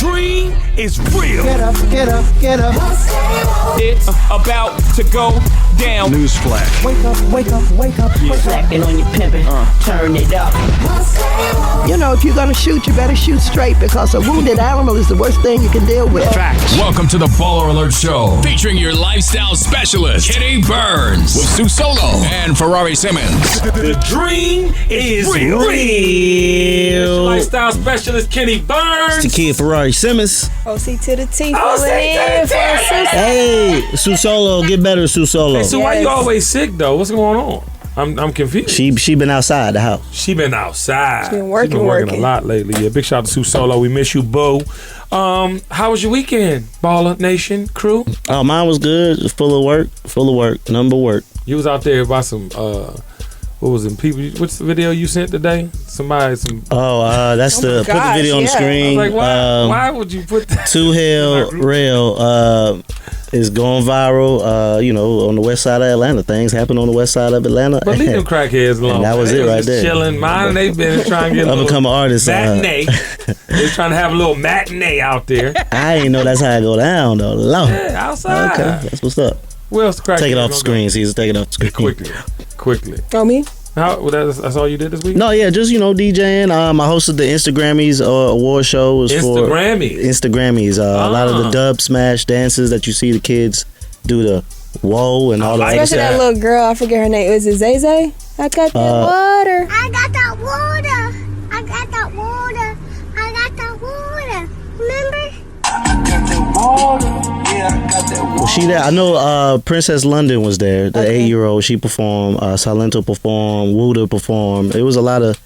dream is real. Get up, get up, get up. It's about to go down. Newsflash. Wake up, wake up, wake up. Yeah. Slacking on your pimpin', turn it up. You know, if you're gonna shoot, you better shoot straight because a wounded animal is the worst thing you can deal with. Facts. Welcome to the Baller Alert Show, featuring your lifestyle specialist, Kenny Burns, with Sue Solo and Ferrari Simmons. The dream is real. Lifestyle specialist Kenny Burns. It's the kid Ferrari Simmons. OC to the T. Hey, Sue Solo, get better, Sue Solo. Hey, so why you always sick though? What's going on? I'm confused. She been outside the house. She been outside. She been working a lot lately. Yeah, big shout out to Sue Solo. We miss you, boo. How was your weekend, Baller Nation crew? Oh, mine was good. Full of work. Number work. You was out there by some what was it? People. What's the video you sent today? That's that's put the video on the screen. I was like, why would you put that? Two Hill Rail is going viral. On the west side of Atlanta. Things happen on the west side of Atlanta. But leave them crackheads alone. And that was it right there. Chilling. Mine, they've been trying to get I've become an artist. matinee. They're trying to have a little matinee out there. I ain't know that's how I go down though. Lord. Yeah, outside. Okay, that's what's up. Where else crackheads? Take it off the screen, Caesar. Take it off the screen. Quickly. Oh, me? That's all you did this week? No, yeah, just DJing. I hosted the Instagrammies award show. Instagrammies. A lot of the dub smash dances that you see the kids do the whoa and all that. Especially that little girl, I forget her name. Is it Zay Zay? I got that water. I got that water. I got that water. I got that water. Remember? I got that water. Yeah, I got that water. Was she there? I know Princess London was there, the 8-year-old. She performed. Silento performed. Wooda performed. It was a lot of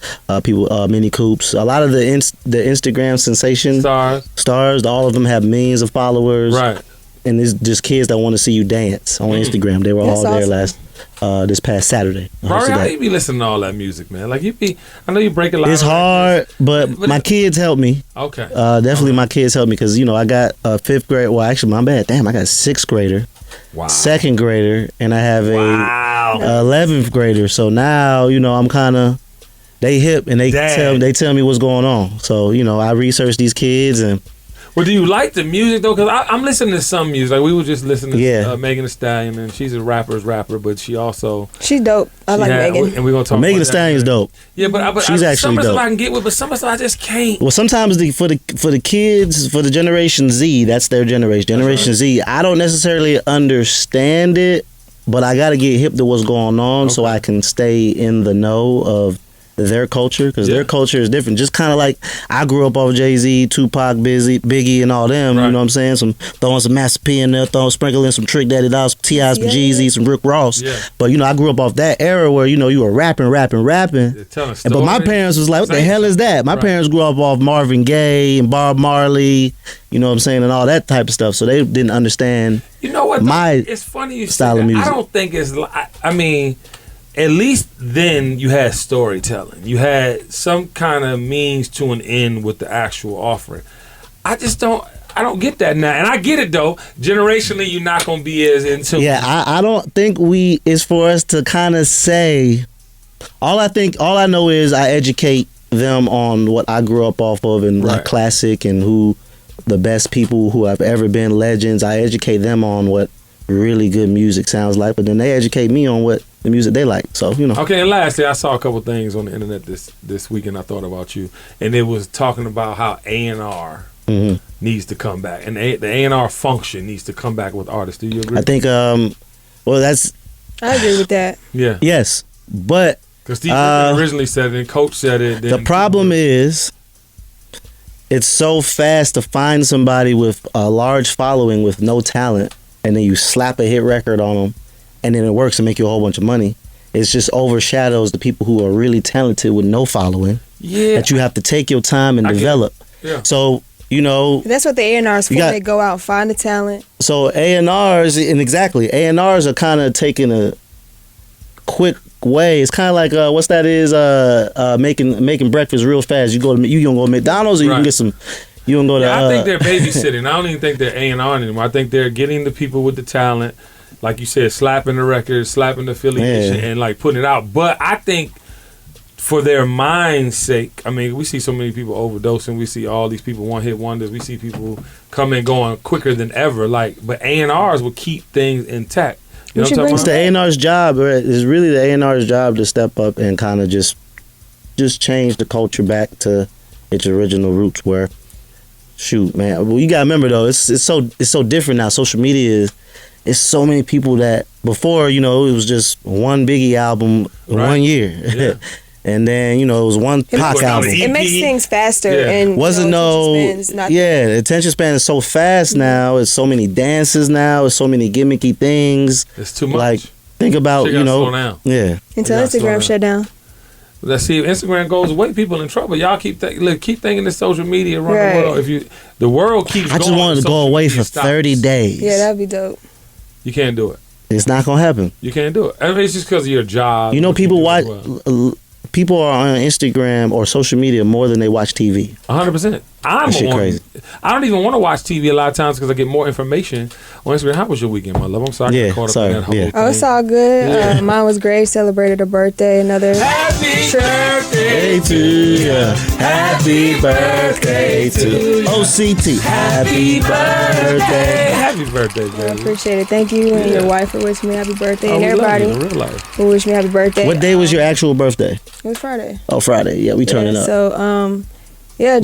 people, Mini Coops. A lot of the Instagram sensation stars. All of them have millions of followers. Right. And it's just kids that want to see you dance on Instagram. They were all there this past Saturday. Rory, how you be listening to all that music, man? Like I know you break a lot. It's hard, but my kids help me. Okay. Definitely my kids help me because, I got a 5th grade. Well, actually, my bad. Damn, I got a 6th grader. Wow. 2nd grader, and I have a 11th grader. So now, I'm kind of, they hip and they tell me what's going on. So, I research these kids and. Well, do you like the music though? Because I'm listening to some music. Like we were just listening to Megan Thee Stallion, and she's a rapper, but she's dope. I like Megan. And we're gonna talk. Megan Thee Stallion's dope. Yeah, but she's actually dope. Some of I can get with, but some of I just can't. Well, sometimes for the kids, for the Generation Z, that's their generation. Generation Z. I don't necessarily understand it, but I got to get hip to what's going on so I can stay in the know of their culture, because their culture is different. Just kind of like I grew up off Jay-Z, Tupac, Biggie, and all them. Right. You know what I'm saying? Throwing some Master P in there, sprinkling some Trick Daddy Dolls, some T.I., some Jeezy, some Rick Ross. Yeah. But I grew up off that era where you were rapping. But my parents was like, "What the hell is that?" My parents grew up off Marvin Gaye and Bob Marley. You know what I'm saying, and all that type of stuff. So they didn't understand. You know what? It's funny you style say of music. I don't think it's. I mean. At least then you had storytelling. You had some kind of means to an end with the actual offering. I don't get that now. And I get it though. Generationally, you're not going to be as into. Yeah, I don't think it's for us to kind of say. All I know is I educate them on what I grew up off of and like classic and who the best people who have ever been legends. I educate them on what really good music sounds like, but then they educate me on what the music they like. So Okay, and lastly, I saw a couple things on the internet this weekend. I thought about you, and it was talking about how A&R needs to come back, and the A&R function needs to come back with artists. Do you agree? I think I agree with that. Yeah. Yes, but because Steve originally said it, and Coach said it. The problem is, it's so fast to find somebody with a large following with no talent, and then you slap a hit record on them, and then it works and make you a whole bunch of money. It just overshadows the people who are really talented with no following. Yeah. That you have to take your time and develop. Yeah. So, that's what the A&Rs for. They go out, find the talent. So A&Rs, and exactly, A&Rs are kind of taking a quick way. It's kind of like what's that is making breakfast real fast. You gonna go to McDonald's or you can get some. You don't go to. I think they're babysitting. I don't even think they're A&R anymore. I think they're getting the people with the talent, like you said, slapping the record, slapping the affiliation, and like putting it out. But I think for their mind's sake, I mean, we see so many people overdosing. We see all these people one-hit wonders. We see people come and going quicker than ever. But A&Rs will keep things intact. You know what I'm talking It's the A&R's job. Right? It's really the A&R's job to step up and kind of just change the culture back to its original roots. Where, shoot, man, well, you gotta remember though, it's so different now. Social media it's so many people that before, it was just one Biggie album in 1 year. Yeah. And then, it was one Pac album. It makes things faster. And the attention span is so fast now. It's so many dances now. It's so many gimmicky things. It's too much. Like, think about, slow down. Yeah. Until Instagram shut down. Let's see if Instagram goes away, people in trouble. Y'all keep thinking that social media run the world. The world keeps going. I just wanted to go away for 30 days. Yeah, that'd be dope. You can't do it. It's not gonna happen. You can't do it. I mean, it's just because of your job. People watch. People are on Instagram or social media more than they watch TV. 100%. That shit crazy. I don't even want to watch TV a lot of times because I get more information on Instagram. How was your weekend, my love? I'm sorry. I got caught up in that whole thing. Oh, it's all good. Mine was great. Celebrated a birthday. Another happy birthday to you. Happy birthday to OCT. Happy birthday. Happy birthday, baby. I appreciate it. Thank you and your wife for wishing me happy birthday. And everybody in real life who wished me happy birthday. What day was your actual birthday? It was Friday. Oh, Friday. Yeah, we turning up. So, just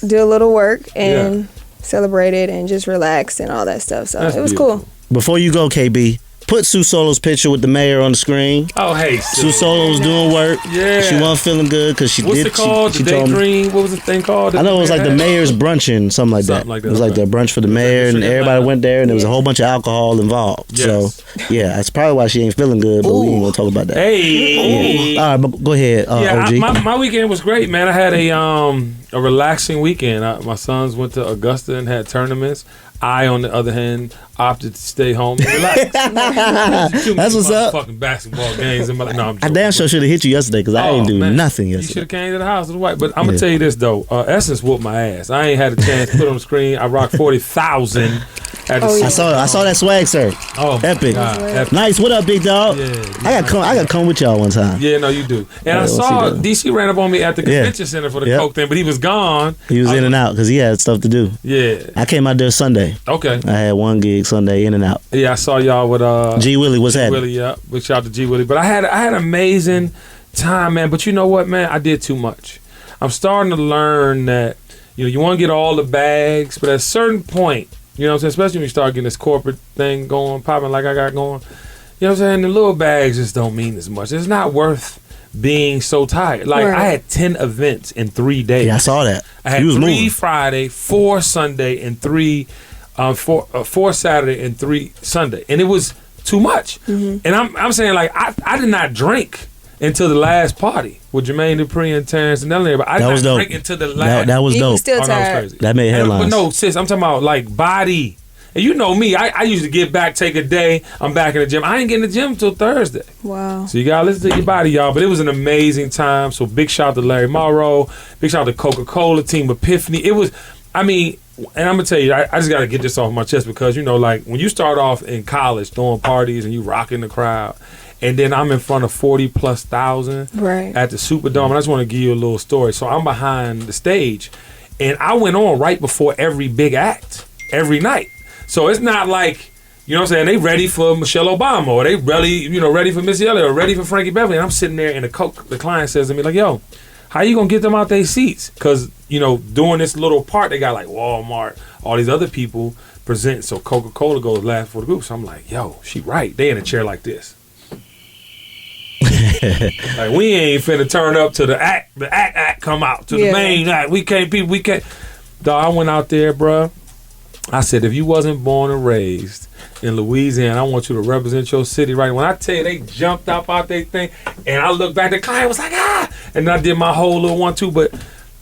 did a little work and celebrated and just relaxed and all that stuff. So it was cool. Before you go, KB, put Sue Solo's picture with the mayor on the screen. Oh, hey, Sue Solo was doing work. Yeah, she wasn't feeling good because she What's did. What's it called? The Daydream. What was the thing called? I know it was like the mayor's brunching, something like that. It was like the brunch for the mayor, and everybody went there, and there was a whole bunch of alcohol involved. Yes. So yeah, that's probably why she ain't feeling good. But we ain't gonna talk about that. Hey, yeah. All right, but go ahead, OG. My weekend was great, man. I had a relaxing weekend. My sons went to Augusta and had tournaments. I, on the other hand, opted to stay home and relax. That's what's up. Fucking basketball games. In my life. No, I'm I damn sure should have hit you yesterday because I didn't do nothing yesterday. You should have came to the house with the wife. But I'm gonna tell you this though, Essence whooped my ass. I ain't had a chance to put it on the screen. I rocked 40,000. I saw that swag, sir. Oh, epic. Nice. What up, big dog? Yeah, I got come with y'all one time. Yeah, no, you do. And I saw DC ran up on me at the convention center for the Coke thing, but he was gone. He was in and out because he had stuff to do. Yeah, I came out there Sunday. Okay, I had one gig Sunday, in and out. Yeah, I saw y'all with G Willie. What's happening? Willie, yeah. Big shout out to G Willie. But I had an amazing time, man. But you know what, man? I did too much. I'm starting to learn that you want to get all the bags, but at a certain point. You know what I'm saying? Especially when you start getting this corporate thing going, popping like I got going. You know what I'm saying? The little bags just don't mean as much. It's not worth being so tired. Like, I had 10 events in 3 days. Yeah, I saw that. I had 3 Friday, 4 Sunday, and 4 Saturday, and 3 Sunday. And it was too much. Mm-hmm. And I'm saying, like, I did not drink until the last party with Jermaine, Dupri, and Terrence and everybody. I did not drink until the last. That was dope. Still that was crazy. That made headlines. But no, sis, I'm talking about like body. And you know me, I usually get back, take a day, I'm back in the gym. I ain't getting in the gym until Thursday. Wow. So you gotta listen to your body, y'all. But it was an amazing time. So big shout out to Larry Morrow, big shout out to Coca-Cola, Team Epiphany. It was, and I'm gonna tell you, I just gotta get this off my chest because like when you start off in college throwing parties and you rocking the crowd, and then I'm in front of 40,000+ at the Superdome. And I just want to give you a little story. So I'm behind the stage, and I went on right before every big act every night. So it's not like, you know what I'm saying, they ready for Michelle Obama, or they ready for Missy Elliott, or ready for Frankie Beverly. And I'm sitting there, and the client says to me, like, yo, how you going to get them out their seats? Because, doing this little part, they got like Walmart, all these other people present. So Coca-Cola goes last for the group. So I'm like, yo, she right. They in a chair like this. Like, we ain't finna turn up to the act come out to the main act. We can't. Dog, I went out there, bruh. I said, if you wasn't born and raised in Louisiana, I want you to represent your city right. When I tell you they jumped up out their thing, and I looked back, the client was like, and I did my whole little 1-2, but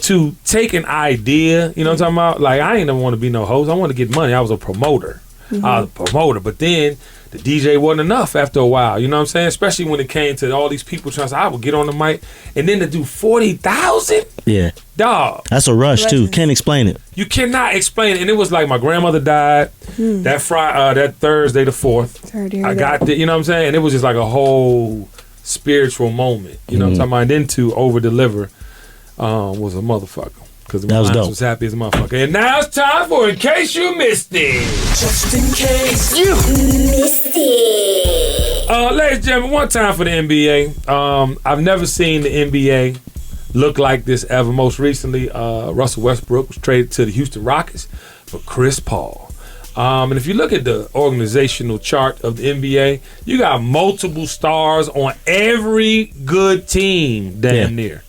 to take an idea, you know what I'm talking about? Like, I ain't never want to be no host. I want to get money. I was a promoter. Mm-hmm. I was a promoter, but then the DJ wasn't enough after a while. You know what I'm saying? Especially when it came to all these people trying to say, I would get on the mic, and then to do 40,000? Yeah. Dog. That's a rush, too. Can't explain it. You cannot explain it. And it was like my grandmother died that Thursday the 4th. Sorry to hear I got the, you know what I'm saying? And it was just like a whole spiritual moment. You know what I'm talking about? And then to over-deliver was a motherfucker. Because the was dope. was happy as a motherfucker. And now it's time for In Case You Missed It. Just in case you Missed it. Ladies and gentlemen, one time for the NBA. I've never seen the NBA look like this ever. Most recently, Russell Westbrook was traded to the Houston Rockets for Chris Paul. And if you look at the organizational chart of the NBA, you got multiple stars on every good team damn near.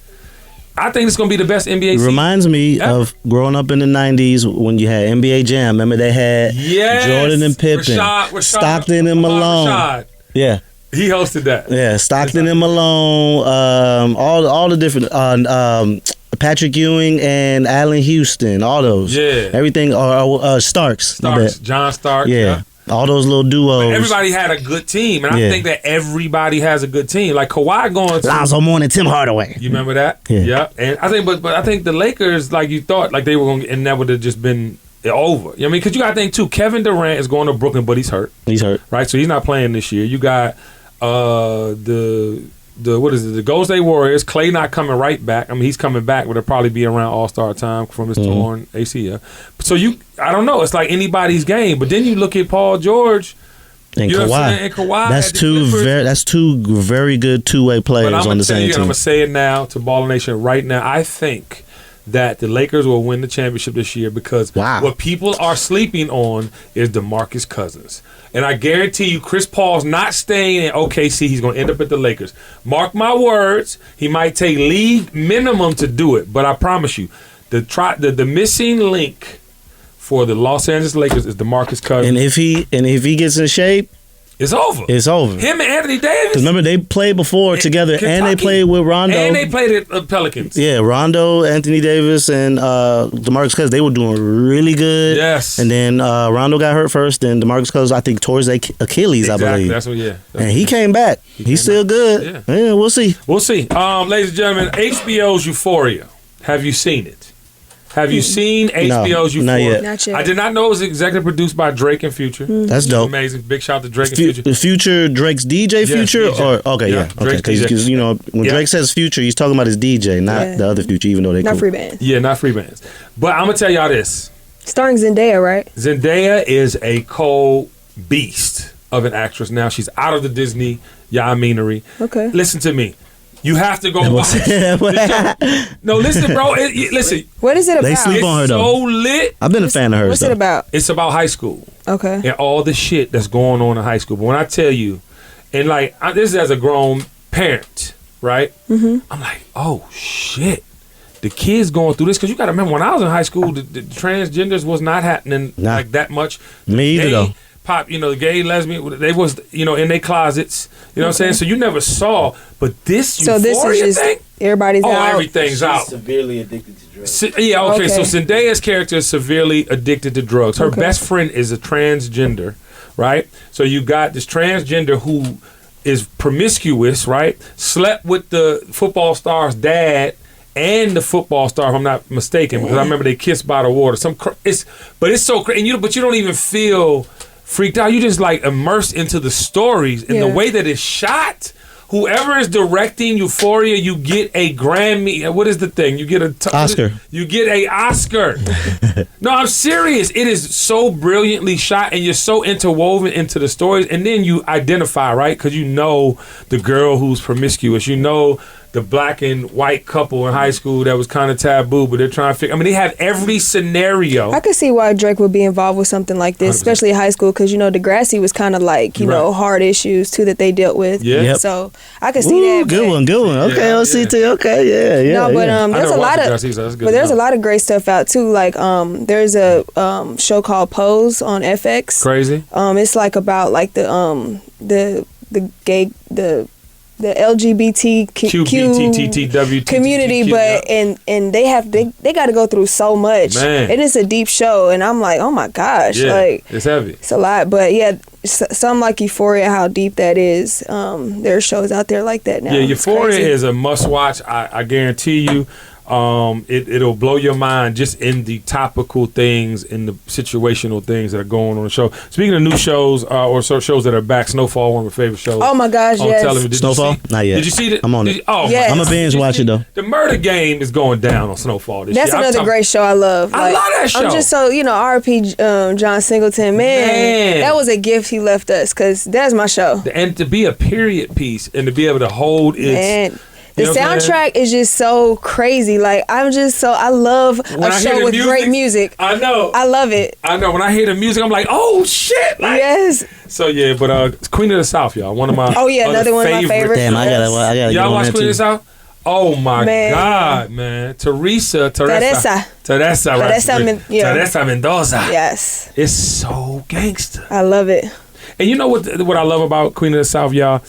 I think it's going to be the best NBA season. Reminds me of growing up in the 90s when you had NBA Jam. Remember they had Jordan and Pippen, Rashad, Stockton and Malone. Rashad. Yeah. He hosted that. Yeah, Stockton and Malone, all the different Patrick Ewing and Allen Houston, all those. Yeah. Everything, Starks. John Starks. Yeah. All those little duos. But everybody had a good team, and I think that everybody has a good team. Like Kawhi going to Lonzo Moore and Tim Hardaway. You remember that? Yeah. And I think, but I think the Lakers, like you thought, like they were going, and that would have just been over. You know what I mean? Because you got to think too. Kevin Durant is going to Brooklyn, but he's hurt. Right, so he's not playing this year. You got the Golden State Warriors. Klay not coming right back. I mean, he's coming back, but it'll probably be around All-Star time from his torn ACL. So I don't know. It's like anybody's game. But then you look at Paul George and you know Kawhi. And Kawhi. That's two very good two-way players on the same team. I'm gonna say it now to Baller Nation right now. I think that the Lakers will win the championship this year because what people are sleeping on is DeMarcus Cousins. And I guarantee you, Chris Paul's not staying in OKC. He's going to end up at the Lakers. Mark my words, he might take league minimum to do it. But I promise you, the missing link for the Los Angeles Lakers is DeMarcus Cousins. And if he gets in shape, it's over. It's over. Him and Anthony Davis. Because remember, they played before together, Kentucky, and they played with Rondo. And they played at the Pelicans. Yeah, Rondo, Anthony Davis, and DeMarcus Cousins, they were doing really good. Yes. And then Rondo got hurt first, and DeMarcus Cousins, I think, tore his Achilles, I believe. That's what, and he came back. He's still good. Yeah, we'll see. We'll see. Ladies and gentlemen, HBO's Euphoria. Have you seen it? Have you seen HBO's Euphoria? Not yet. I did not know it was executive produced by Drake and Future. That's dope. Amazing. Big shout out to Drake and Future. The Future, Drake's DJ Future? DJ. Okay. Because, you know, when Drake says Future, he's talking about his DJ, not the other Future, even though they not free bands. Yeah, not free bands. But I'm going to tell y'all this. Starring Zendaya, right? Zendaya is a cold beast of an actress. Now she's out of the Disney Yaminery. Okay. Listen to me. You have to go watch it. No, listen, bro. Listen. What is it about? They sleep on her, though. It's so lit. I've been a fan of hers. What's it about? It's about high school. Okay. And all the shit that's going on in high school. But when I tell you, and like, this is as a grown parent, right? Mm-hmm. I'm like, oh, shit. The kids going through this. Because you got to remember, when I was in high school, the transgenders was not happening like that much. Me either, though. Pop, you know, the gay, lesbian, they was, you know, in their closets. You know what I'm saying? So you never saw, but this Euphoria this is just thing, everybody's out. Everything's out. Severely addicted to drugs. So Zendaya's character is severely addicted to drugs. Her best friend is a transgender, right? So you got this transgender who is promiscuous, right? Slept with the football star's dad and the football star, if I'm not mistaken, because I remember they kissed by the water. It's so crazy, but you don't even feel freaked out. You just like immersed into the stories and the way that it's shot. Whoever is directing Euphoria, you get a Grammy. What is the thing? You get Oscar. You get a Oscar. No, I'm serious. It is so brilliantly shot, and you're so interwoven into the stories. And then you identify, right? Because you know the girl who's promiscuous. You know the black and white couple in high school that was kind of taboo, but they're trying to figure. I mean, they have every scenario. I could see why Drake would be involved with something like this, 100%. Especially high school, because you know Degrassi was kind of like know hard issues too that they dealt with. Yeah. Yep. So I could see that. Good one. Okay, OCT. Okay, yeah. No, but there's a lot of great stuff out too. Like there's a show called Pose on FX. Crazy. It's like about like the LGBTQ community, but and they got to go through so much. Man. It is a deep show, and I'm like, oh my gosh, like it's heavy. It's a lot, but yeah, some like Euphoria, how deep that is. There are shows out there like that now. Yeah, Euphoria is a must watch. I guarantee you. It'll blow your mind just in the topical things, in the situational things that are going on the show. Speaking of new shows or shows that are back, Snowfall, one of my favorite shows. Oh my gosh, on yes. television. Snowfall? Not yet. Did you see that? I'm on it. Yes. I'm a binge watch it though. The murder game is going down on Snowfall this That's year. another great show I love. I love that show. I'm just so, R.P. John Singleton, man, that was a gift he left us because that's my show. And to be a period piece and to be able to hold its... Man. The soundtrack is just so crazy. Like, I love a show with great music. I know. I love it. I know. When I hear the music, I'm like, oh, shit. Like, yes. So, yeah, but Queen of the South, y'all. One of my another one of my favorites. Damn, I gotta y'all watch Queen too. of the South? Oh, my God, man. Teresa Mendoza. Yes. It's so gangster. I love it. And you know what I love about Queen of the South, y'all?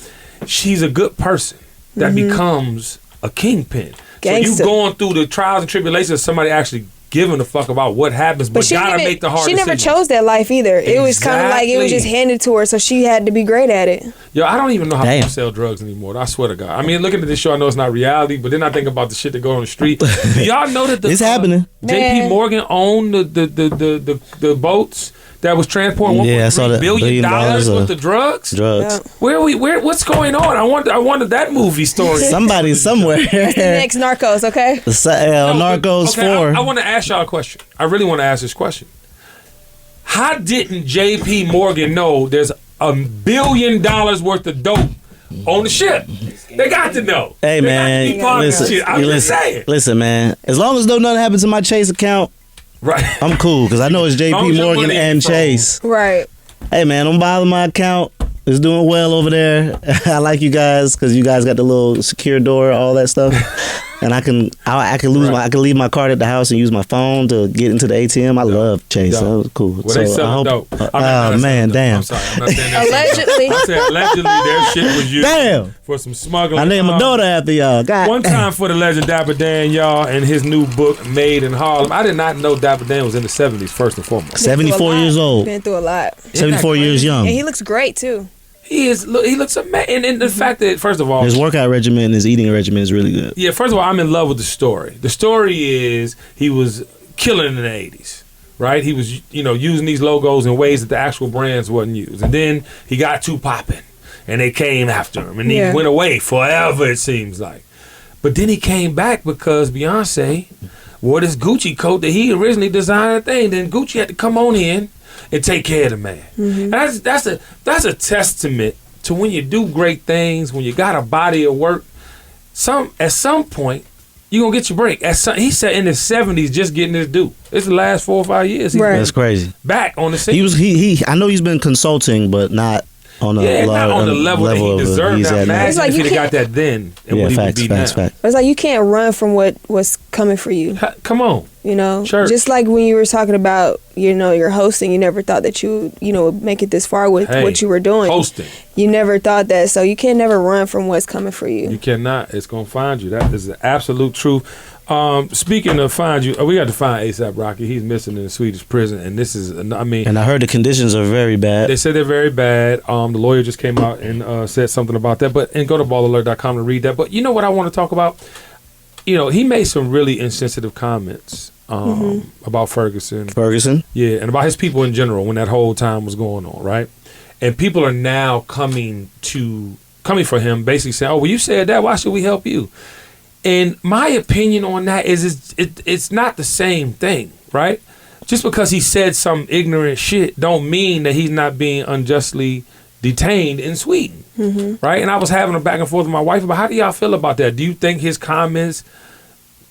She's a good person that becomes a kingpin. Gangster. So you going through the trials and tribulations of somebody actually giving a fuck about what happens, but gotta make the hard decisions. She never chose that life either. It was kind of like it was just handed to her, so she had to be great at it. Yo, I don't even know how people sell drugs anymore. I swear to God. I mean, looking at this show, I know it's not reality, but then I think about the shit that go on the street. Do y'all know that it's happening? JP Morgan owned the boats that was transporting $1.3 billion worth of drugs? Drugs. Yeah. What's going on? I wanted that movie story. Somebody somewhere. That's the next Narcos, okay? Narcos 4. I want to ask y'all a question. I really want to ask this question. How didn't JP Morgan know there's $1 billion worth of dope on the ship? They got to know. Hey, man. Listen, man. As long as nothing happens to my Chase account, right, I'm cool because I know it's JP Morgan and Chase. Right. Hey, man, don't bother my account. It's doing well over there. I like you guys because you guys got the little secure door, all that stuff. And I can leave my card at the house and use my phone to get into the ATM. I love Chase. So that was cool. Well, they sell dope. Oh man, damn. I'm sorry. I'm not saying that. Allegedly. I'm saying allegedly their shit was used for some smuggling. I named my daughter after y'all. God. One time for the legend Dapper Dan, y'all, and his new book, Made in Harlem. I did not know Dapper Dan was in the 70s, first and foremost. 74 years old. Been through a lot. 74 years young. And he looks great, too. He looks amazing. And the fact that, first of all, his workout regimen, his eating regimen is really good. Yeah, first of all, I'm in love with the story. The story is he was killing in the 80s, right? He was, using these logos in ways that the actual brands wasn't used. And then he got too popping, and they came after him, and he went away forever, it seems like. But then he came back because Beyonce wore this Gucci coat that he originally designed a thing. Then Gucci had to come on in and take care of the man. Mm-hmm. And that's a testament to when you do great things, when you got a body of work. At some point, you're gonna get your break. He said in his 70s, just getting his due. It's the last 4 or 5 years. That's crazy. Back on the scene. He I know he's been consulting, but not on a not on the level that he deserved. Now, imagine if he'd got that then and what he would be now. It's like you can't run from what's coming for you. Come on. Church. Just like when you were talking about, your hosting, you never thought that you would make it this far with what you were doing. Hosting. You never thought that, so you can never run from what's coming for you. You cannot. It's gonna find you. That is the absolute truth. Speaking of find you, we got to find A$AP Rocky. He's missing in the Swedish prison, and this is, and I heard the conditions are very bad. They said they're very bad. The lawyer just came out and said something about that. And go to ballalert.com to read that. But you know what I want to talk about? He made some really insensitive comments about Ferguson. Yeah, and about his people in general when that whole time was going on, right? And people are now coming for him, basically saying, "Oh, well, you said that. Why should we help you?" And my opinion on that is it's not the same thing, right? Just because he said some ignorant shit don't mean that he's not being unjustly detained in Sweden, right? And I was having a back and forth with my wife about how do y'all feel about that? Do you think his comments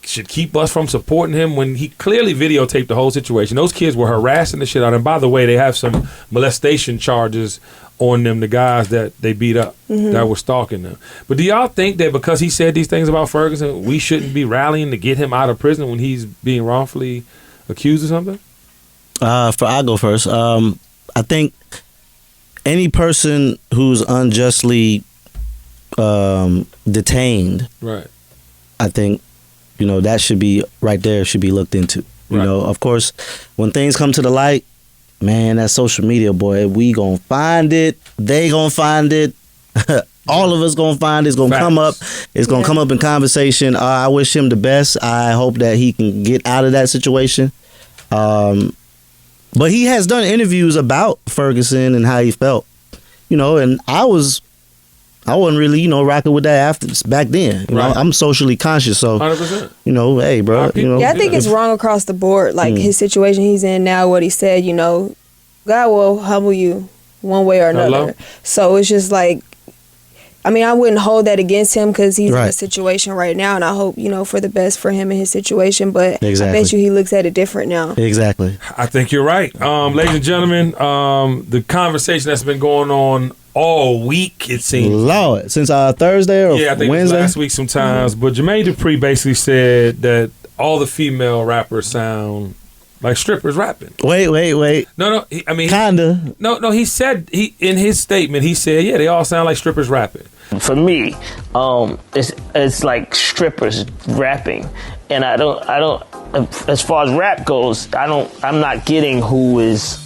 should keep us from supporting him when he clearly videotaped the whole situation? Those kids were harassing the shit out of him. By the way, they have some molestation charges on them, the guys that they beat up that were stalking them. But do y'all think that because he said these things about Ferguson, we shouldn't be rallying to get him out of prison when he's being wrongfully accused of something? I'll go first. I think any person who's unjustly detained, right? I think that should be right there. Should be looked into. You know, of course, when things come to the light, man, that social media, boy, we gonna find it. They gonna find it. all of us gonna find it's gonna come up. It's gonna come up in conversation. I wish him the best. I hope that he can get out of that situation. But he has done interviews about Ferguson and how he felt, and I wasn't really, rocking with that back then. You know, I'm socially conscious, so 100%. Hey, bro. I think it's wrong across the board. Like his situation he's in now, what he said. God will humble you one way or another. So it's just like, I wouldn't hold that against him because he's in a situation right now, and I hope, for the best for him and his situation. But I bet you he looks at it different now. Exactly. I think you're right. Ladies and gentlemen, the conversation that's been going on all week, it seems. Lord, since Thursday or Wednesday? I think it was last week sometimes. But Jermaine Dupri basically said that all the female rappers sound like strippers rapping. Wait. No. Kinda. No. He said in his statement. He said, they all sound like strippers rapping. For me, it's like strippers rapping, and I don't. As far as rap goes, I'm not getting who is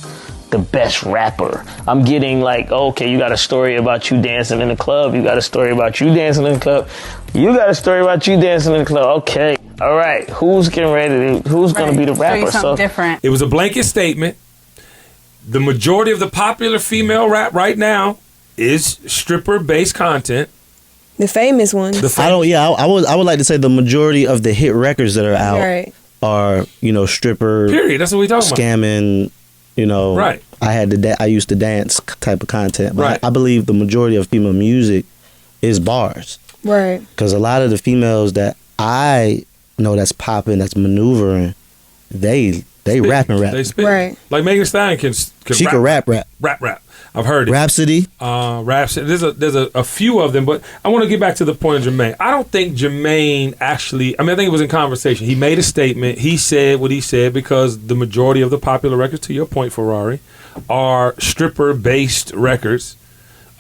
the best rapper. I'm getting like, okay, you got a story about you dancing in the club. You got a story about you dancing in the club. You got a story about you dancing in the club. Okay, all right. Who's getting ready to? Who's going to be the rapper? So different. It was a blanket statement. The majority of the popular female rap right now is stripper-based content. The famous ones. I would like to say the majority of the hit records that are out are stripper. Period. That's what we talking scamming. Right. I used to dance type of content, but I believe the majority of female music is bars. Right. Because a lot of the females that I know that's popping, that's maneuvering, they rap. They spit. Right. Like Megan Thee Stallion can she can rap. Rap. I've heard it. Rhapsody. Rhapsody. There's a few of them, but I want to get back to the point of Jermaine. I don't think Jermaine actually. I think it was in conversation. He made a statement. He said what he said because the majority of the popular records, to your point, Ferrari, are stripper-based records.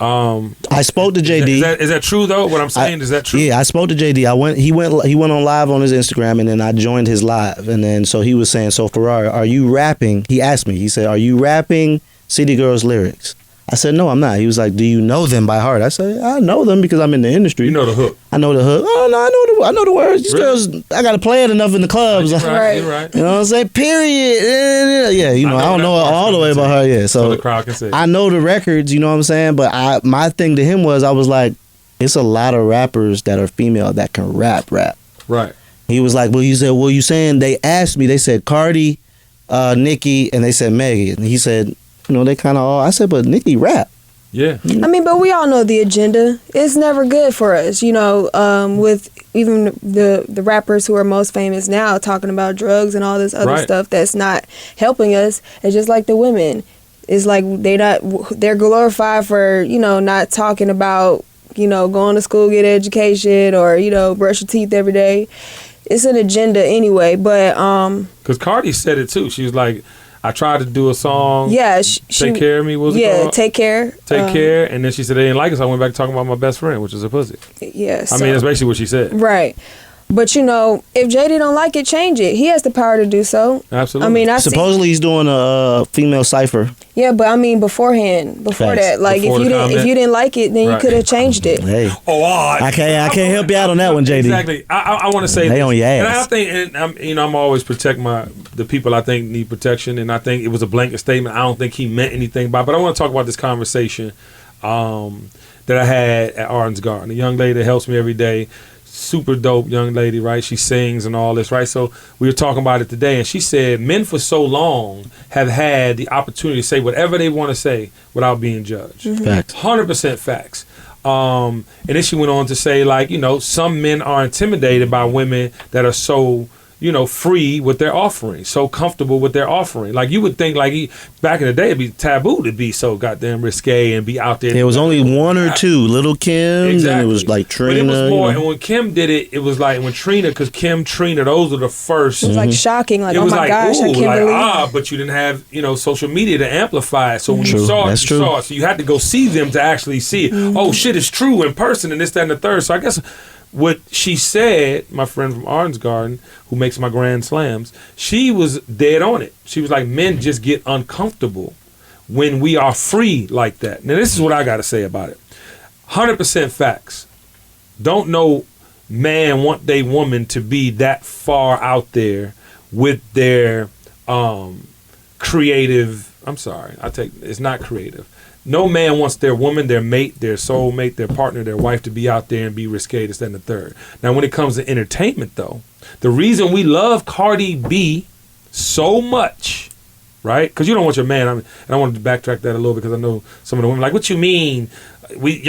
I spoke to JD. Is that true though? What I'm saying is that true? Yeah, I spoke to JD. He went on live on his Instagram, and then I joined his live, and then so he was saying, "So Ferrari, are you rapping?" He asked me. He said, "Are you rapping City Girls lyrics?" I said, "No, I'm not." He was like, "Do you know them by heart?" I said, "I know them because I'm in the industry." You know the hook. I know the hook. Oh no, I know the words. These girls, I gotta play it enough in the clubs. You're right. You know what I'm saying? Period. Yeah, I don't know all the way about her. Yeah, so the crowd can see. I know the records. You know what I'm saying? But my thing to him was, I was like, it's a lot of rappers that are female that can rap. Right. He was like, well, you said, you saying? They asked me. They said Cardi, Nicki, and they said Megan. And he said, they kind of all. I said, but Nicki rap. Yeah. But we all know the agenda. It's never good for us, with even the rappers who are most famous now talking about drugs and all this other stuff that's not helping us. It's just like the women. It's like they're glorified for, not talking about, going to school, get an education, or, brush your teeth every day. It's an agenda anyway, but... Because Cardi said it too. She was like... I tried to do a song. Yeah, Take Care of Me. What was it called? Take Care. Take Care. And then she said they didn't like it, so I went back talking about my best friend, which is a pussy. Yeah. I mean, that's basically what she said. Right. But if JD don't like it, change it. He has the power to do so. Absolutely. Supposedly he's doing a female cipher. Yeah, but beforehand, before Facts. that, like Before if you didn't like it, then you could have changed it. Hey. Oh, I can't help you out on that one, JD. Exactly. I want to say they on your ass. And I think, I'm always protect the people I think need protection, and I think it was a blanket statement. I don't think he meant anything by it. But I want to talk about this conversation that I had at Arden's Garden. A young lady that helps me every day. Super dope young lady, right? She sings and all this, right? So we were talking about it today, and she said men for so long have had the opportunity to say whatever they want to say without being judged. Mm-hmm. Facts. 100% facts. And then she went on to say, like, some men are intimidated by women that are so, free with their offering, so comfortable with their offering. Like, you would think, like, back in the day, it'd be taboo to be so goddamn risque and be out there. There was only one or two, Little Kim, exactly. and it was like Trina. But it was more, and when Kim did it, it was like when Trina, because Trina, those were the first. It was like shocking, like, it was oh my gosh, I can't believe. But you didn't have, social media to amplify it. So when you saw it, true. saw it. So you had to go see them to actually see it. Mm-hmm. Oh shit, it's true in person and this, that, and the third. So I guess what she said, my friend from Arden's Garden, who makes my grand slams, she was dead on it. She was like, men just get uncomfortable when we are free like that. Now, this is what I got to say about it. 100% facts. Don't know man want they woman to be that far out there with their creative. I'm sorry, it's not creative. No man wants their woman, their mate, their soulmate, their partner, their wife to be out there and be risque, this, that, and the third. Now, when it comes to entertainment, though, the reason we love Cardi B so much, right? Because you don't want your man. And I wanted to backtrack that a little because I know some of the women like, what you mean? We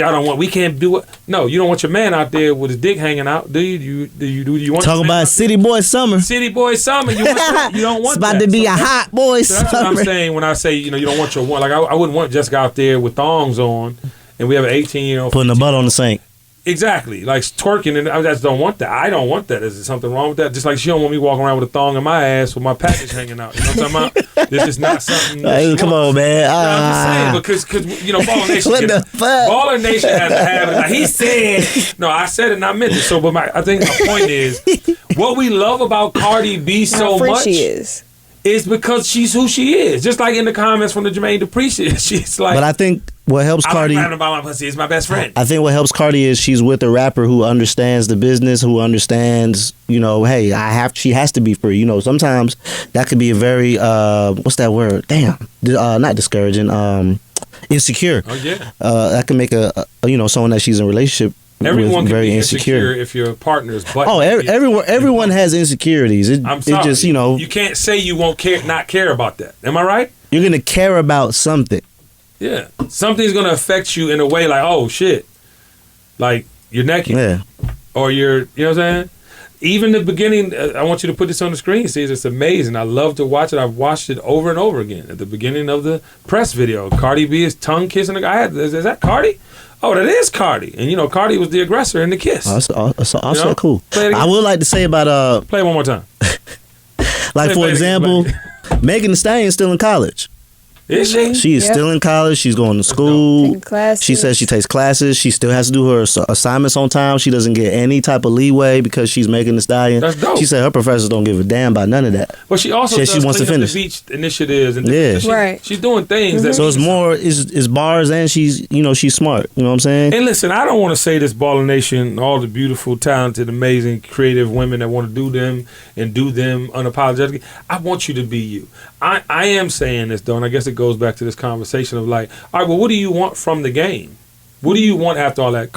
can't do it. No, you don't want your man out there with his dick hanging out, do you? Do you want talk about City Boy Summer? City Boy Summer. You don't want it's about that. to be a hot boy so that's summer. what I'm saying when I say you don't want your one. Like I wouldn't want Jessica out there with thongs on, and we have an 18-year-old putting the butt on the sink. Exactly, like twerking, and I just don't want that. I don't want that. Is there something wrong with that? Just like she don't want me walking around with a thong in my ass with my package hanging out. You know what I'm talking about? This is not something. Come on, man. I'm just saying because Baller Nation. What the fuck? Baller Nation has a habit. Like he said, no, I said it and I meant it. So, but I think my point is, what we love about Cardi B so much is because she's who she is. Just like in the comments from the Jermaine Dupri shit, she's like. But I think what helps Cardi, I'm about my pussy. It's my best friend. I think what helps Cardi is she's with a rapper who understands the business, who understands, hey, she has to be free. Sometimes that could be a very what's that word? Damn, not discouraging. Insecure. Oh yeah. That can make a someone that she's in a relationship. Everyone can very be insecure if your partner's butt. Oh, everyone has insecurities. I'm sorry. It just you can't say you won't not care about that. Am I right? You're gonna care about something. Yeah, something's gonna affect you in a way like, oh shit, like you're naked, yeah, or you're, you know what I'm saying. Even the beginning, I want you to put this on the screen. See, it's amazing. I love to watch it. I've watched it over and over again. At the beginning of the press video, Cardi B is tongue kissing a guy. Is that Cardi? Oh, that is Cardi. And Cardi was the aggressor in the kiss. Oh, that's also cool. I would like to say about play it one more time. Like for example, Megan Thee Stallion's still in college. Is she? She is still in college. She's going to school. Taking classes. She says she takes classes. She still has to do her assignments on time. She doesn't get any type of leeway because she's Megan Thee Stallion. That's dope. She said her professors don't give a damn about none of that. But she also does she wants to finish the beach initiatives and right. She's doing things. That so it's more is bars and she's she's smart. You know what I'm saying? And listen, I don't want to say this Baller Nation, all the beautiful, talented, amazing, creative women that want to do them unapologetically. I want you to be you. I am saying this though, and I guess it goes back to this conversation of like, all right, well, what do you want from the game? What do you want after all that?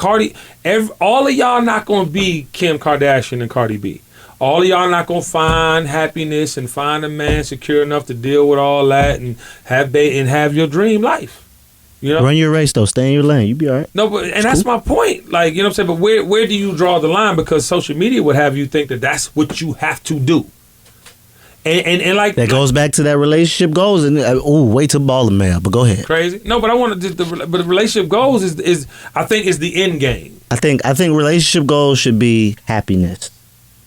All of y'all not going to be Kim Kardashian and Cardi B. All of y'all not going to find happiness and find a man secure enough to deal with all that and have your dream life. Run your race though. Stay in your lane. You be all right. No, but that's my point. Like, you know what I'm saying? But where do you draw the line? Because social media would have you think that that's what you have to do. And like that goes back to that relationship goals and wait till baller mail. But go ahead. Crazy. No, but I want to. But the relationship goals is I think is the end game. I think relationship goals should be happiness.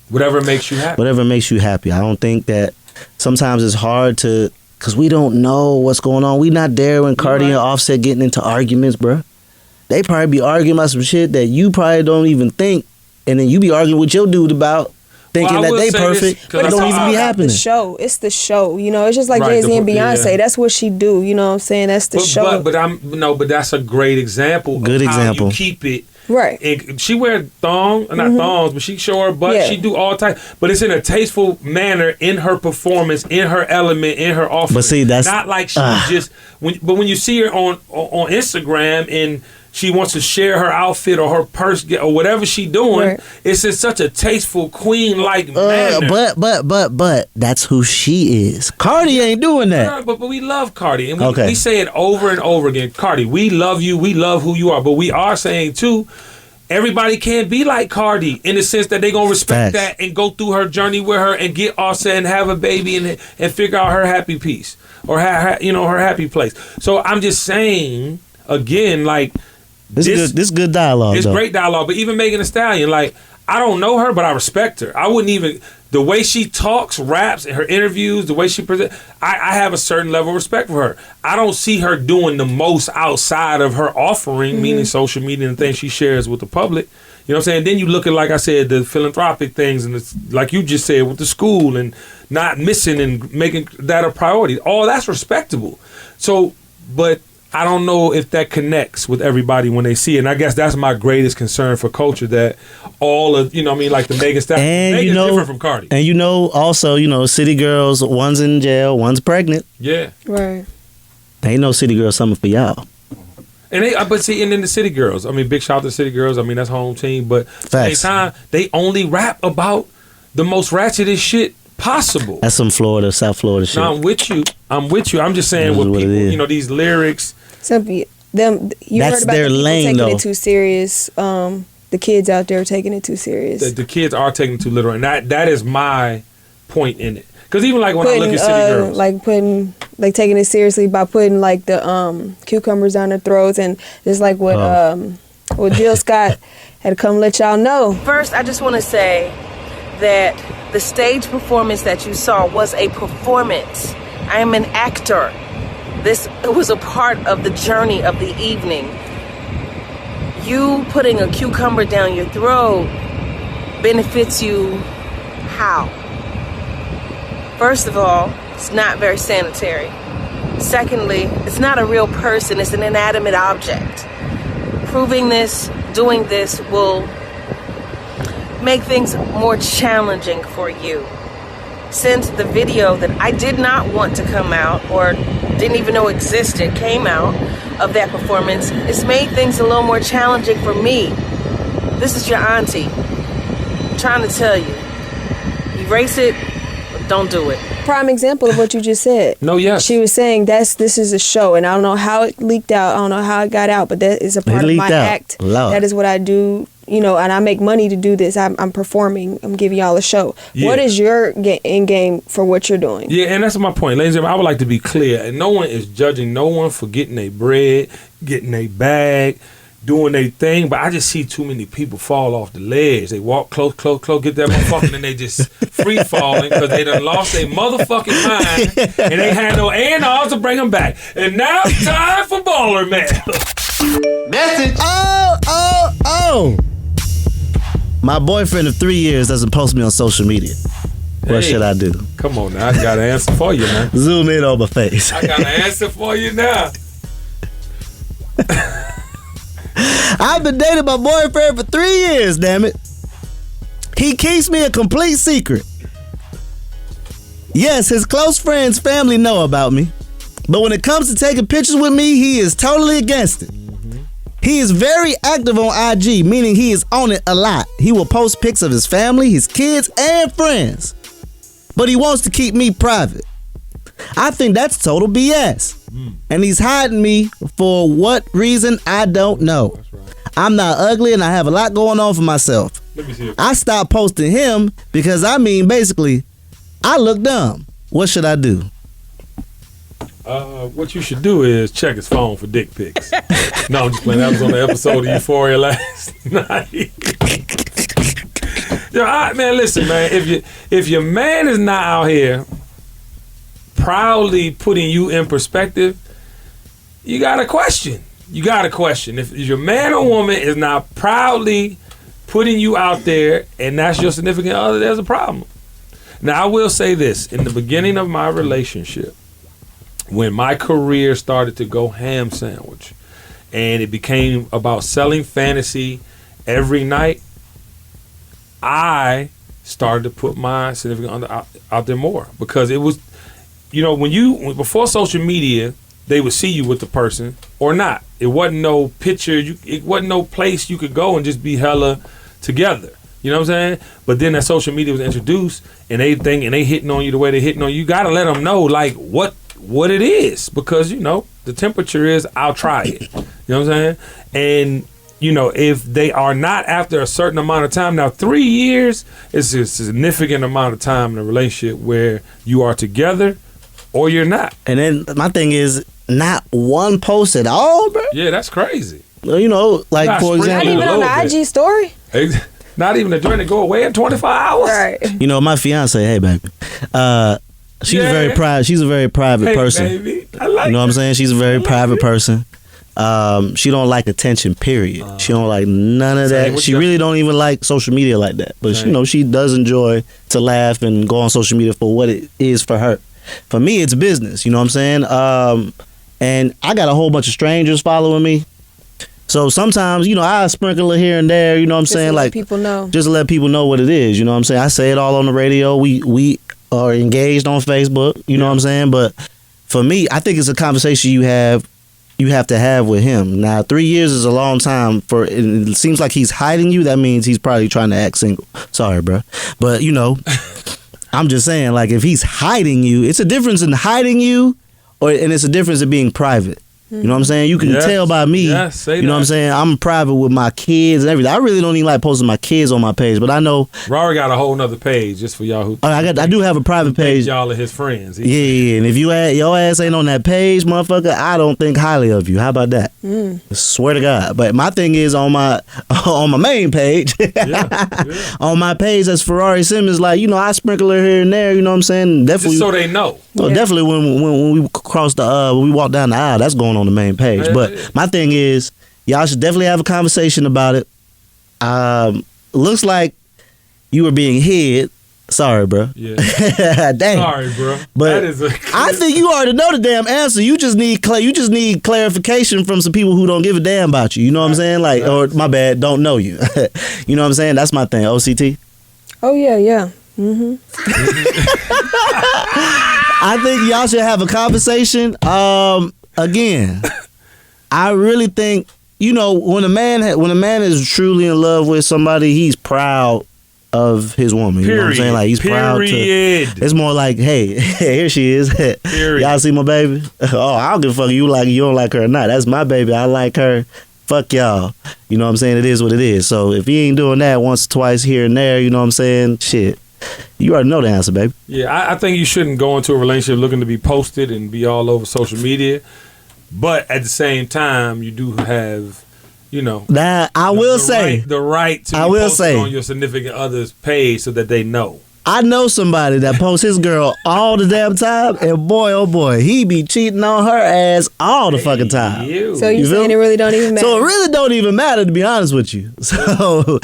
Whatever makes you happy. Whatever makes you happy. I don't think that sometimes it's hard to because we don't know what's going on. We not there when Cardi and Offset getting into arguments, bro. They probably be arguing about some shit that you probably don't even think, and then you be arguing with your dude about. Thinking that they perfect, but it don't even be happening. It's the show. It's just like Jay-Z and Beyonce. Yeah. That's what she do. You know what I'm saying? That's the show. But that's a great example. Good example. You keep it right. And she wear not thongs, but she show her butt. Yeah. She do all type, but it's in a tasteful manner in her performance, in her element, in her offering. But see, that's not like she just. When you see her on Instagram and. She wants to share her outfit or her purse or whatever she doing. Right. It's in such a tasteful, queen-like manner. But that's who she is. Cardi ain't doing that. But we love Cardi. And we say it over and over again. Cardi, we love you. We love who you are. But we are saying, too, everybody can't be like Cardi in the sense that they're going to respect that and go through her journey with her and get Offset and have a baby and figure out her happy piece or her happy place. So I'm just saying, again, like, This is good dialogue. It's great dialogue. But even Megan Thee Stallion, like, I don't know her, but I respect her. I wouldn't even the way she talks, raps, and her interviews, the way she presents. I have a certain level of respect for her. I don't see her doing the most outside of her offering, meaning social media and things she shares with the public. You know what I'm saying? Then you look at, like I said, the philanthropic things, and it's like you just said with the school and not missing and making that a priority. All that's respectable. So, but I don't know if that connects with everybody when they see it. And I guess that's my greatest concern for culture, that all of, you know what I mean, like the Megan Stallion. And Megan's you know, different from Cardi. And you know, also, you know, city girls, one's in jail, one's pregnant. Yeah. Right. Ain't no city girl summer for y'all. And but see, and then the City Girls. I mean, big shout out to the City Girls. I mean, that's home team. But at the same time, they only rap about the most ratchetest shit possible. That's some Florida, South Florida shit. No, I'm with you. I'm just saying with people, you know, these lyrics. You heard about their the people lane, taking though. it too serious. The kids out there taking it too serious. The kids are taking it too literal, and that is my point in it. Because even like when I look at City Girls, like taking it seriously by putting like the cucumbers down their throats, and just like what Jill Scott had to come let y'all know. First, I just want to say that the stage performance that you saw was a performance. I am an actor. This was a part of the journey of the evening. You putting a cucumber down your throat benefits you how? First of all, it's not very sanitary. Secondly, it's not a real person, it's an inanimate object. Proving this, doing this will make things more challenging for you. Since the video that I did not want to come out or didn't even know existed came out of that performance, it's made things a little more challenging for me. This is your auntie. I'm trying to tell you. Erase it, but don't do it. Prime example of what you just said. No, yes. She was saying this is a show, and I don't know how it leaked out. I don't know how it got out, but that is a part of my act. Lord. That is what I do, you know, and I make money to do this. I'm performing. I'm giving y'all a show. Yeah. What is your end game for what you're doing? Yeah, and that's my point. Ladies and gentlemen, I would like to be clear. And no one is judging no one for getting their bread, getting their bag, doing their thing, but I just see too many people fall off the ledge. They walk close, get that motherfucker, and they just free falling because they done lost their motherfucking mind and they had no A&Rs to bring them back. And now it's time for Baller Man. Message. Oh. My boyfriend of 3 years doesn't post me on social media. What should I do? Come on now, I got an answer for you, man. Zoom in on my face. I got an answer for you now. I've been dating my boyfriend for 3 years, damn it. He keeps me a complete secret. Yes, his close friends, family know about me. But when it comes to taking pictures with me, he is totally against it. He is very active on IG, meaning he is on it a lot. He will post pics of his family, his kids, and friends. But he wants to keep me private. I think that's total BS. And he's hiding me for what reason, I don't know. I'm not ugly and I have a lot going on for myself. Let me see it. I stopped posting him because, basically, I look dumb. What should I do? What you should do is check his phone for dick pics. No, I'm just playing. That was on the episode of Euphoria last night. Yo, man, listen, man. If your man is not out here proudly putting you in perspective, you got a question. If your man or woman is not proudly putting you out there and that's your significant other, there's a problem. Now, I will say this. In the beginning of my relationship, when my career started to go ham sandwich and it became about selling fantasy every night, I started to put my significant other out there more because it was, you know, before social media, they would see you with the person or not. It wasn't no picture. It wasn't no place you could go and just be hella together. You know what I'm saying? But then that social media was introduced and they hitting on you the way they hitting on you. You got to let them know like what it is because, you know, the temperature is I'll try it. You know what I'm saying? And, you know, if they are not after a certain amount of time, now 3 years is a significant amount of time in a relationship where you are together or you're not. And then my thing is not one post at all, bro. Yeah, that's crazy. You know, like for example, not even on the IG story. Not even a joint to go away in 24 hours. Right. You know, my fiance, hey baby, she's very private. She's a very private person. Baby. I like you know what I'm saying? She's a very private person. She don't like attention, period. She don't like none of that. She really don't even like social media like that. But you know, she does enjoy to laugh and go on social media for what it is for her. For me, it's business. You know what I'm saying? and I got a whole bunch of strangers following me. So sometimes, I sprinkle it here and there, you know what I'm saying? Like, people know. Just to let people know what it is, you know what I'm saying? I say it all on the radio. We are engaged on Facebook, you know what I'm saying? But for me, I think it's a conversation you have to have with him. Now, 3 years is a long time it seems like he's hiding you. That means he's probably trying to act single. Sorry, bro. But, I'm just saying, like, if he's hiding you, it's a difference in hiding you and it's a difference in being private. You know what I'm saying? You can tell by me. Yes, say you know that. what I'm saying? I'm private with my kids and everything. I really don't even like posting my kids on my page, but I know Rory got a whole nother page just for y'all who. I do have a private page. Y'all are his friends. Yeah, and if your ass ain't on that page, motherfucker, I don't think highly of you. How about that? I swear to God. But my thing is on my main page, on my page, that's Ferrari Simmons. Like, I sprinkle her here and there. You know what I'm saying? Definitely, just so they know. Well, definitely when we cross when we walk down the aisle, that's going on the main page. But my thing is, y'all should definitely have a conversation about it. Looks like you were being hid. Sorry, bro. Yeah. Damn. Sorry, bro. But I think you already know the damn answer. You just need clarification from some people who don't give a damn about you. You know what I'm saying? Like, or my bad, don't know you. You know what I'm saying? That's my thing. OCT. Oh yeah. Mm-hmm. I think y'all should have a conversation. Again, I really think when a man is truly in love with somebody, he's proud of his woman. You know what I'm saying? Like, he's proud to. It's more like, hey, here she is. Y'all see my baby? Oh, I don't give a fuck you don't like her or not. That's my baby. I like her. Fuck y'all. You know what I'm saying? It is what it is. So if he ain't doing that once or twice here and there, you know what I'm saying? Shit. You already know the answer, baby. Yeah, I think you shouldn't go into a relationship looking to be posted and be all over social media. But at the same time, you do have, Now, I will say the right to be posted on your significant other's page so that they know. I know somebody that posts his girl all the damn time, and boy, oh boy, he be cheating on her ass all the fucking time. So you saying it really don't even matter? So it really don't even matter, to be honest with you. So,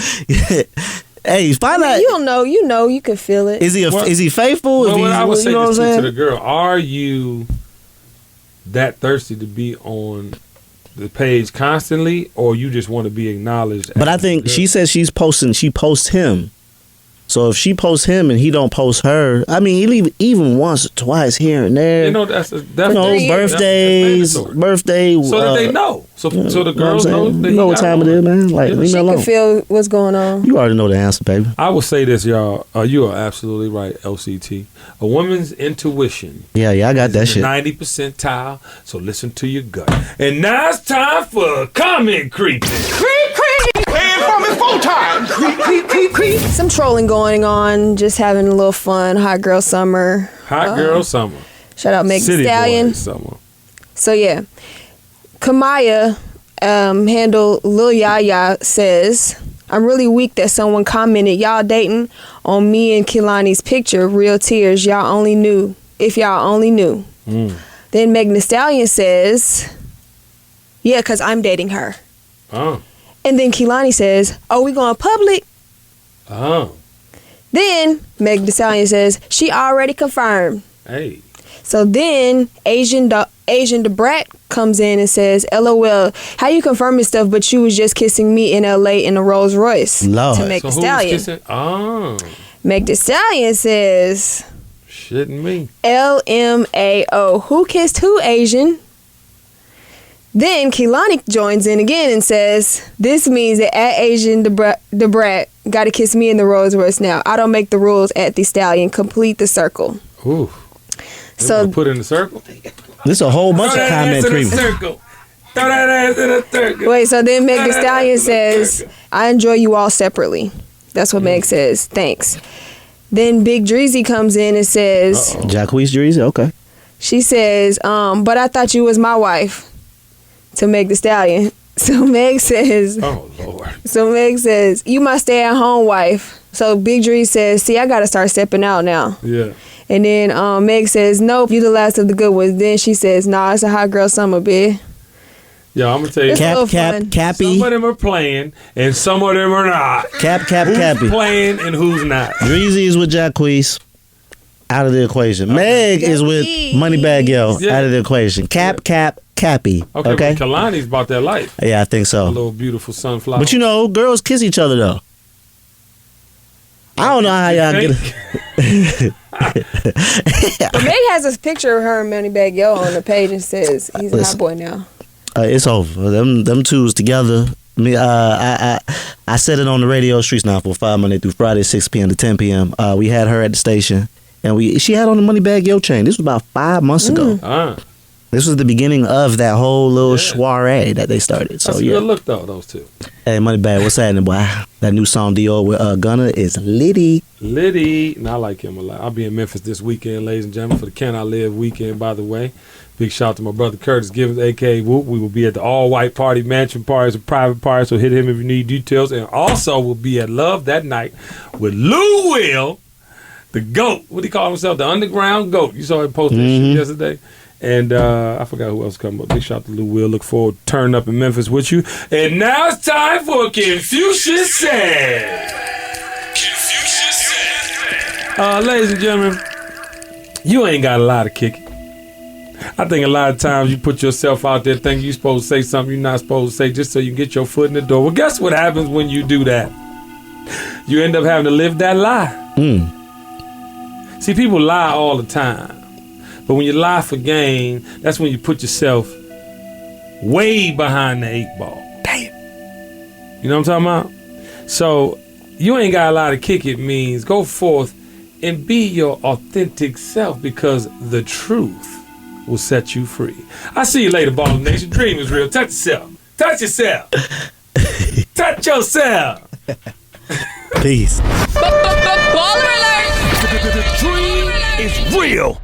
hey, find out. You don't know. You can feel it. Is he faithful? Well, what I would say this to the girl: are you that thirsty to be on the page constantly, or you just want to be acknowledged? But I think she says she posts him. So if she posts him and he don't post her, I mean, even once or twice here and there. That's birthdays. So that they know. So the girls know. You know what time it is, man. Like, leave me alone. She can feel what's going on. You already know the answer, baby. I will say this, y'all. You are absolutely right, LCT. A woman's intuition. Yeah, I got that shit. 90 percentile. So listen to your gut. And now it's time for comment creeping. Some trolling going on, just having a little fun. Hot girl summer. Hot girl summer. Shout out Meg Thee Stallion. Summer. So yeah, Kamaya handle Lil Yaya says, "I'm really weak that someone commented y'all dating on me and Kehlani's picture. Real tears. Y'all only knew if y'all only knew." Then Meg Thee Stallion says, "Yeah, cause I'm dating her." Oh. And then Kehlani says, "Oh, we going public?" Oh. Then Meg Thee Stallion says, "She already confirmed." Hey. So then Asian DeBrat comes in and says, "LOL, how you confirming stuff, but you was just kissing me in LA in a Rolls Royce?" Lord. To Meg Thee Stallion. Oh. Meg Thee Stallion says, "Shitting me." LMAO. Who kissed who, Asian? Then Kehlani joins in again and says, "This means that at Asian DeBrat got to kiss me in the Rolls Royce now. I don't make the rules at the Stallion. Complete the circle." Ooh. So put in the circle. There's a whole bunch of comment creeping. Throw that ass in the circle. Wait, so then Meg Thee Stallion says, "I enjoy you all separately." That's what Meg says. Thanks. Then Big Dreezy comes in and says, Jacquees Dreezy, okay. She says, "But I thought you was my wife." To Meg Thee Stallion. So Meg says, "Oh Lord." So Meg says, "You my stay-at-home wife." So Big Dree says, "See, I gotta start stepping out now." Yeah. And then Meg says, "Nope, you the last of the good ones." Then she says, "Nah, it's a hot girl summer, bitch." Yeah, I'm gonna tell you. Cappy. Some of them are playing, and some of them are not. Cappy. Who's playing and who's not? Dreezy is with Jacquees. Out of the equation. Meg is with Moneybag Yo. Yeah. Out of the equation. Cappy. Okay. Kalani's about that life. Yeah, I think so. A little beautiful sunflower. But you know, girls kiss each other though. I don't know how y'all get it. But Meg has this picture of her and Moneybag Yo on the page and says he's a hot boy now. It's over. Them two's together. I said it on the radio streets now for 5 Monday through Friday, 6 p.m. to 10 p.m. We had her at the station, and she had on the Moneybag Yo chain. This was about 5 months ago. This was the beginning of that whole little soiree that they started. So That's a good look though, those two. Hey, Moneybag, what's happening, boy? That new song Dior with Gunna is litty. And I like him a lot. I'll be in Memphis this weekend, ladies and gentlemen, for the Can I Live weekend, by the way. Big shout out to my brother Curtis Givens, a.k.a. Whoop. We will be at the all-white party, mansion parties, and private party, so hit him if you need details. And also we'll be at Love that night with Lou Will, the GOAT. What do he call himself? The underground GOAT. You saw him post that shit yesterday. And I forgot who else coming, but big shout out to Lou Will. Look forward to turning up in Memphis with you. And now it's time for Confucius Said. Ladies and gentlemen, you ain't got a lot of kicking. I think a lot of times you put yourself out there thinking you're supposed to say something you're not supposed to say just so you can get your foot in the door. Well, guess what happens when you do that? You end up having to live that lie. See, people lie all the time. But when you lie for gain, that's when you put yourself way behind the 8 ball. Damn. You know what I'm talking about? So, you ain't got a lot of kick it means go forth and be your authentic self because the truth will set you free. I see you later, Baller Nation. Dream is real. Touch yourself. Touch yourself. Touch yourself. Peace. Baller alert! The dream is real.